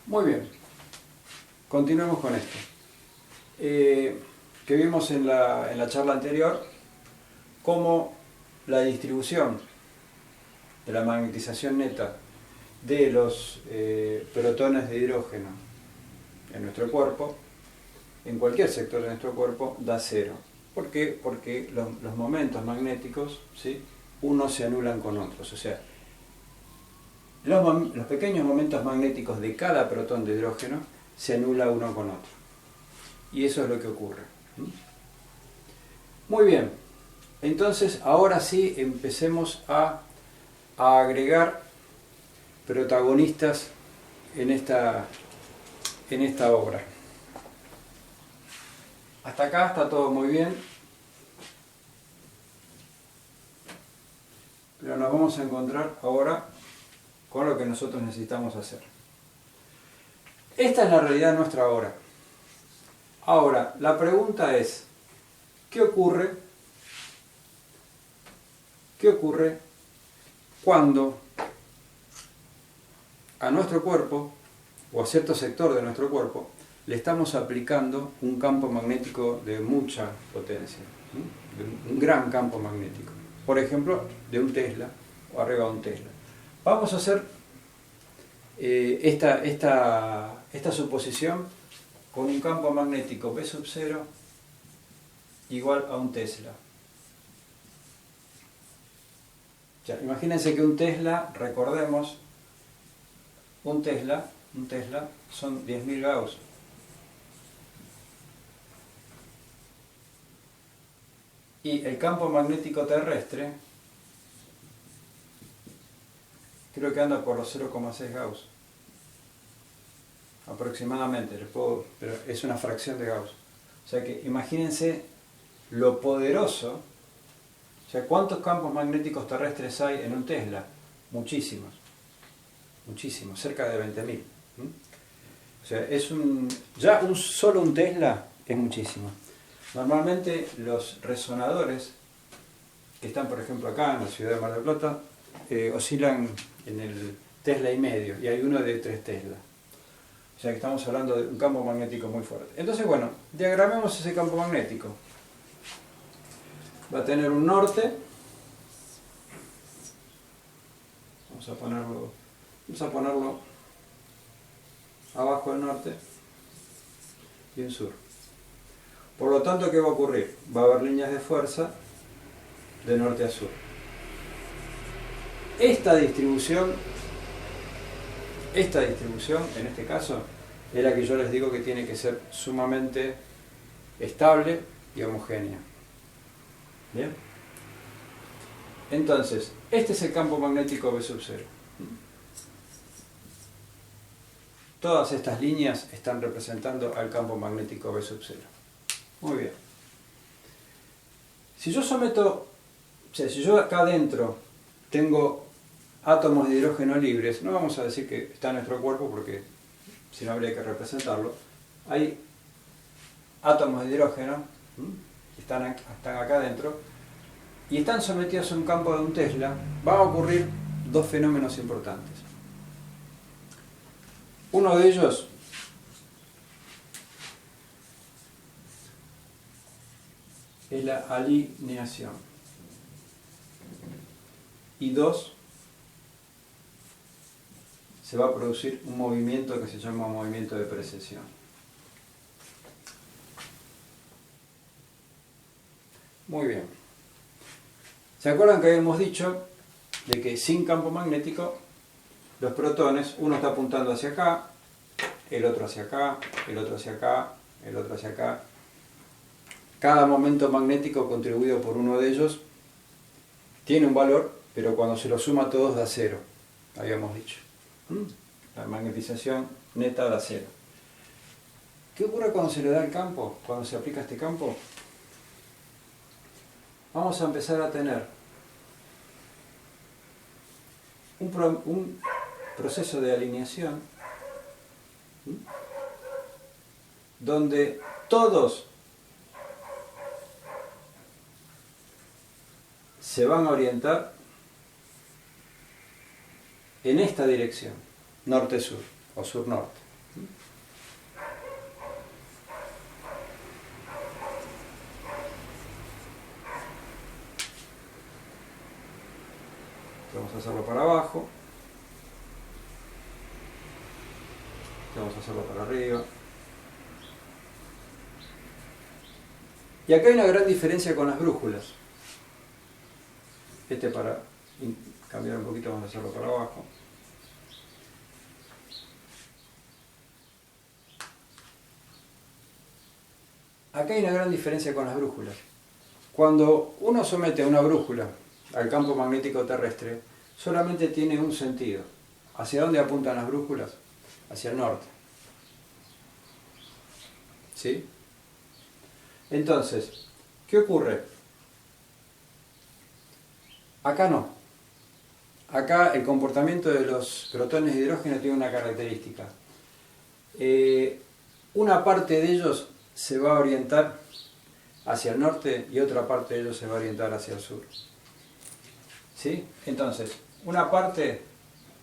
Muy bien, continuemos con esto. Que vimos en la charla anterior cómo la distribución de la magnetización neta de los protones de hidrógeno en nuestro cuerpo, en cualquier sector de nuestro cuerpo, da cero. ¿Por qué? Porque los momentos magnéticos, ¿sí?, unos se anulan con otros. O sea, los pequeños momentos magnéticos de cada protón de hidrógeno se anula uno con otro. Y eso es lo que ocurre. Muy bien. Entonces, ahora sí empecemos a agregar protagonistas en esta obra. Hasta acá está todo muy bien, pero nos vamos a encontrar ahora con lo que nosotros necesitamos hacer. Esta es la realidad nuestra ahora. Ahora, la pregunta es, ¿qué ocurre cuando a nuestro cuerpo, o a cierto sector de nuestro cuerpo, le estamos aplicando un campo magnético de mucha potencia, de un gran campo magnético? Por ejemplo, de un Tesla, o arriba de un Tesla. Vamos a hacer esta suposición con un campo magnético P sub 0 igual a un Tesla. Ya, imagínense que un Tesla, recordemos, un Tesla son 10.000 Gauss. Y el campo magnético terrestre creo que anda por los 0,6 Gauss. Aproximadamente, pero es una fracción de Gauss. O sea que imagínense lo poderoso. O sea, ¿cuántos campos magnéticos terrestres hay en un Tesla? Muchísimos. Muchísimos, cerca de 20.000. O sea, solo un Tesla es muchísimo. Normalmente los resonadores que están, por ejemplo, acá en la ciudad de Mar del Plata, oscilan en el Tesla y medio, y hay uno de 3 Tesla. O sea que estamos hablando de un campo magnético muy fuerte. Entonces, bueno, diagramemos ese campo magnético. Va a tener un norte. Vamos a ponerlo abajo del norte y un sur. Por lo tanto, ¿qué va a ocurrir? Va a haber líneas de fuerza de norte a sur. Esta distribución, en este caso, es la que yo les digo que tiene que ser sumamente estable y homogénea. ¿Bien? Entonces, este es el campo magnético B sub 0. Todas estas líneas están representando al campo magnético B sub 0. Muy bien. Si yo acá adentro tengo átomos de hidrógeno libres, no vamos a decir que está en nuestro cuerpo porque si no habría que representarlo. Hay átomos de hidrógeno que están acá adentro y están sometidos a un campo de un Tesla. Van a ocurrir dos fenómenos importantes. Uno de ellos es la alineación. Y dos, se va a producir un movimiento que se llama movimiento de precesión. Muy bien. ¿Se acuerdan que habíamos dicho de que sin campo magnético los protones, uno está apuntando hacia acá, el otro hacia acá, el otro hacia acá, el otro hacia acá? Cada momento magnético contribuido por uno de ellos tiene un valor, pero cuando se lo suma a todos da cero, habíamos dicho. La magnetización neta da cero. ¿Qué ocurre cuando se le da el campo? Cuando se aplica este campo, vamos a empezar a tener un proceso de alineación donde todos se van a orientar en esta dirección, norte-sur o sur-norte. Vamos a hacerlo para abajo. Vamos a hacerlo para arriba. Y acá hay una gran diferencia con las brújulas. Para cambiar un poquito, vamos a hacerlo para abajo. Acá hay una gran diferencia con las brújulas. Cuando uno somete una brújula al campo magnético terrestre, solamente tiene un sentido. ¿Hacia dónde apuntan las brújulas? Hacia el norte. ¿Sí? Entonces, ¿qué ocurre? Acá no. Acá el comportamiento de los protones de hidrógeno tiene una característica. Una parte de ellos se va a orientar hacia el norte y otra parte de ellos se va a orientar hacia el sur. ¿Sí? Entonces, una parte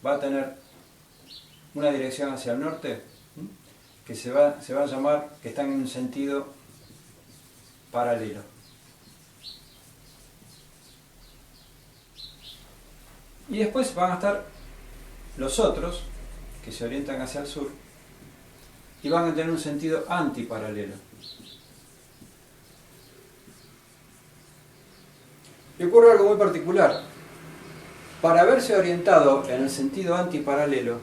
va a tener una dirección hacia el norte que se va a llamar que están en un sentido paralelo. Y después van a estar los otros que se orientan hacia el sur y van a tener un sentido antiparalelo. Y ocurre algo muy particular. Para haberse orientado en el sentido antiparalelo,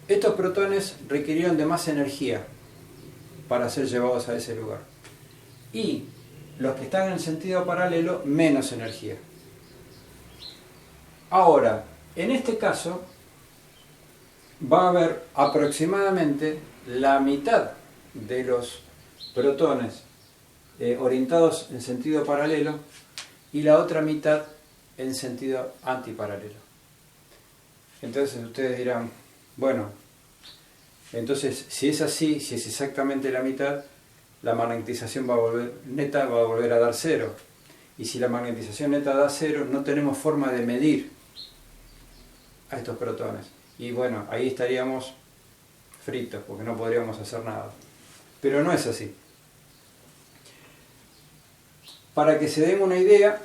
estos protones requirieron de más energía para ser llevados a ese lugar. Y los que están en el sentido paralelo, menos energía. Ahora, en este caso, va a haber aproximadamente la mitad de los protones orientados en sentido paralelo y la otra mitad en sentido antiparalelo. Entonces ustedes dirán, bueno, entonces si es así, si es exactamente la mitad, la magnetización neta va a volver a dar cero. Y si la magnetización neta da cero, no tenemos forma de medir a estos protones. Y bueno, ahí estaríamos fritos, porque no podríamos hacer nada. Pero no es así. Para que se den una idea,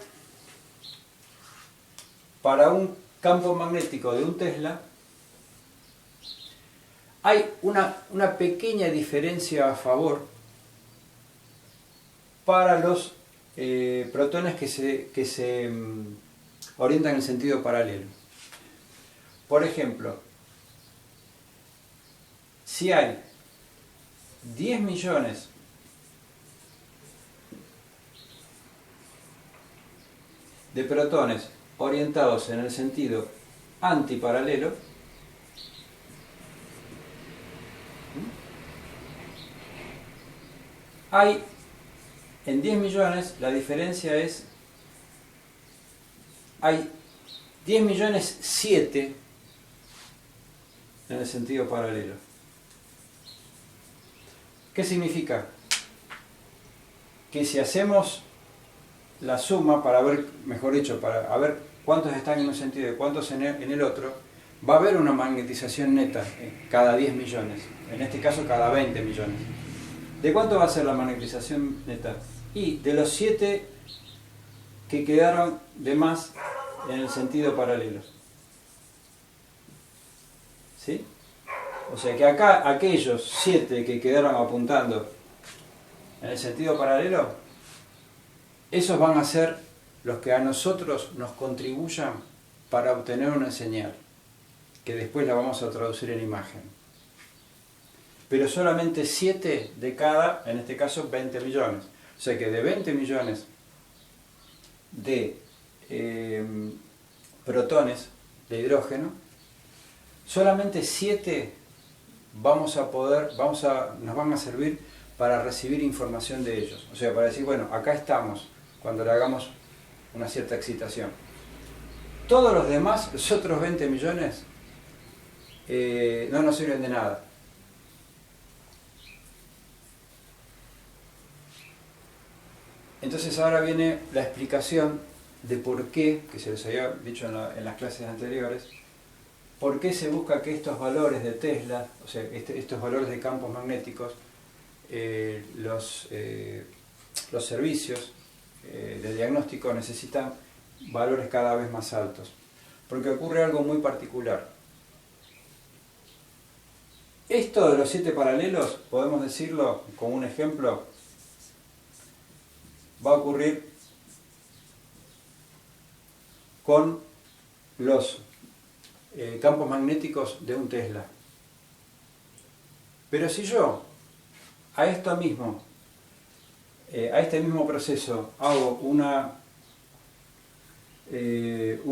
para un campo magnético de un Tesla, hay una pequeña diferencia a favor para los protones que se orientan en sentido paralelo. Por ejemplo, si hay 10 millones de protones orientados en el sentido antiparalelo, hay en 10 millones, la diferencia es, hay 10 millones 7 en el sentido paralelo. ¿Qué significa? Que si hacemos la suma para ver, mejor dicho, para ver cuántos están en un sentido y cuántos en el otro, va a haber una magnetización neta cada 10 millones, en este caso cada 20 millones. ¿De cuánto va a ser la magnetización neta? Y de los 7 que quedaron de más en el sentido paralelo. ¿Sí? O sea que acá aquellos 7 que quedaron apuntando en el sentido paralelo, esos van a ser los que a nosotros nos contribuyan para obtener una señal, que después la vamos a traducir en imagen. Pero solamente 7 de cada, en este caso 20 millones. O sea que de 20 millones de protones de hidrógeno, solamente 7 nos van a servir para recibir información de ellos. O sea, para decir, bueno, acá estamos, cuando le hagamos una cierta excitación. Todos los demás, los otros 20 millones, no nos sirven de nada. Entonces ahora viene la explicación de por qué, que se les había dicho en las clases anteriores, ¿por qué se busca que estos valores de Tesla, o sea, estos valores de campos magnéticos, los servicios de diagnóstico necesitan valores cada vez más altos? Porque ocurre algo muy particular. Esto de los 7 paralelos, podemos decirlo como un ejemplo, va a ocurrir con los campos magnéticos de un Tesla. Pero si yo a esto mismo, a este mismo proceso, hago un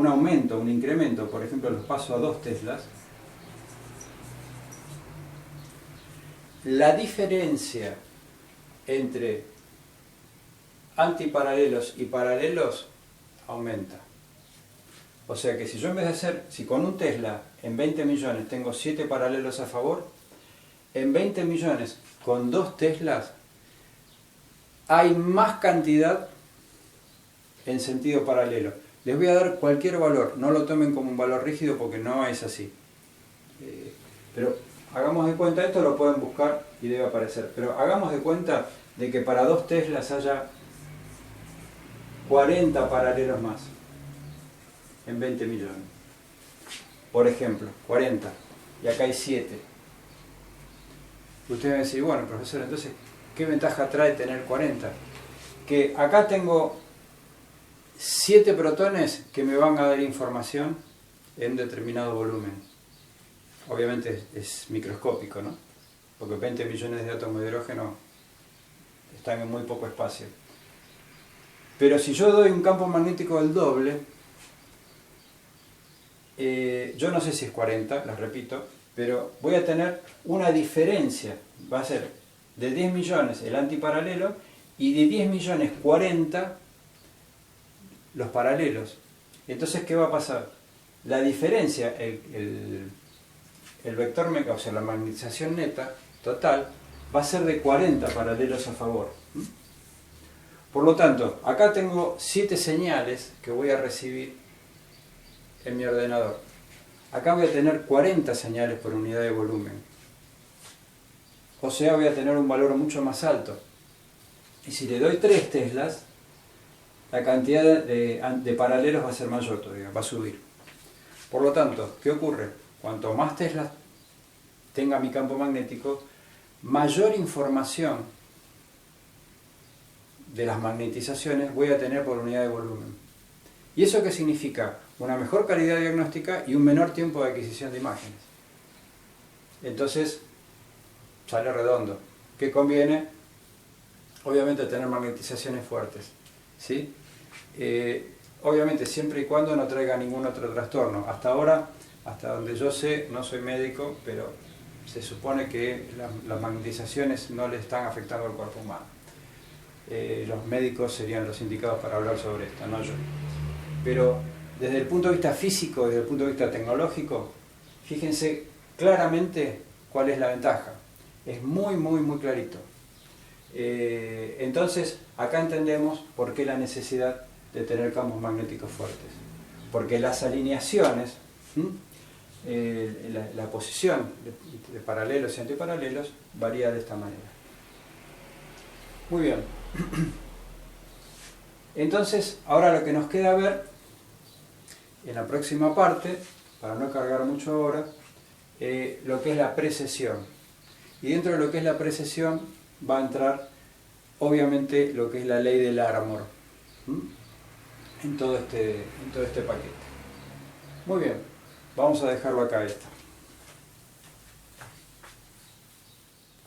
aumento, un incremento, por ejemplo, los paso a 2 Teslas, la diferencia entre antiparalelos y paralelos aumenta. O sea que si yo en vez de hacer, si con un Tesla en 20 millones tengo 7 paralelos a favor, en 20 millones con 2 Teslas hay más cantidad en sentido paralelo. Les voy a dar cualquier valor, no lo tomen como un valor rígido porque no es así. Pero hagamos de cuenta, esto lo pueden buscar y debe aparecer, pero hagamos de cuenta de que para 2 Teslas haya 40 paralelos más en 20 millones. Por ejemplo, 40. Y acá hay 7. Ustedes van a decir, bueno, profesor, entonces, ¿qué ventaja trae tener 40? Que acá tengo 7 protones que me van a dar información en determinado volumen. Obviamente es microscópico, ¿no? Porque 20 millones de átomos de hidrógeno están en muy poco espacio. Pero si yo doy un campo magnético del doble, yo no sé si es 40, les repito, pero voy a tener una diferencia. Va a ser de 10 millones el antiparalelo y de 10 millones 40 los paralelos. Entonces, ¿qué va a pasar? La diferencia, el vector, o sea, la magnetización neta total, va a ser de 40 paralelos a favor. Por lo tanto, acá tengo 7 señales que voy a recibir en mi ordenador. Acá voy a tener 40 señales por unidad de volumen. O sea, voy a tener un valor mucho más alto. Y si le doy 3 Teslas, la cantidad de paralelos va a ser mayor todavía, va a subir. Por lo tanto, ¿qué ocurre? Cuanto más Teslas tenga mi campo magnético, mayor información de las magnetizaciones voy a tener por unidad de volumen. ¿Y eso qué significa? Una mejor calidad diagnóstica y un menor tiempo de adquisición de imágenes. Entonces, sale redondo. ¿Qué conviene? Obviamente tener magnetizaciones fuertes, ¿sí? Obviamente siempre y cuando no traiga ningún otro trastorno. Hasta ahora, hasta donde yo sé, no soy médico, pero se supone que las magnetizaciones no le están afectando al cuerpo humano. Los médicos serían los indicados para hablar sobre esto, no yo. Pero desde el punto de vista físico, desde el punto de vista tecnológico, fíjense claramente cuál es la ventaja. Es muy, muy, muy clarito. Entonces, acá entendemos por qué la necesidad de tener campos magnéticos fuertes. Porque las alineaciones, la posición de paralelos y antiparalelos varía de esta manera. Muy bien. Entonces, ahora lo que nos queda ver en la próxima parte, para no cargar mucho ahora, lo que es la precesión. Y dentro de lo que es la precesión va a entrar, obviamente, lo que es la ley del Larmor en todo este paquete. Muy bien, vamos a dejarlo acá esto.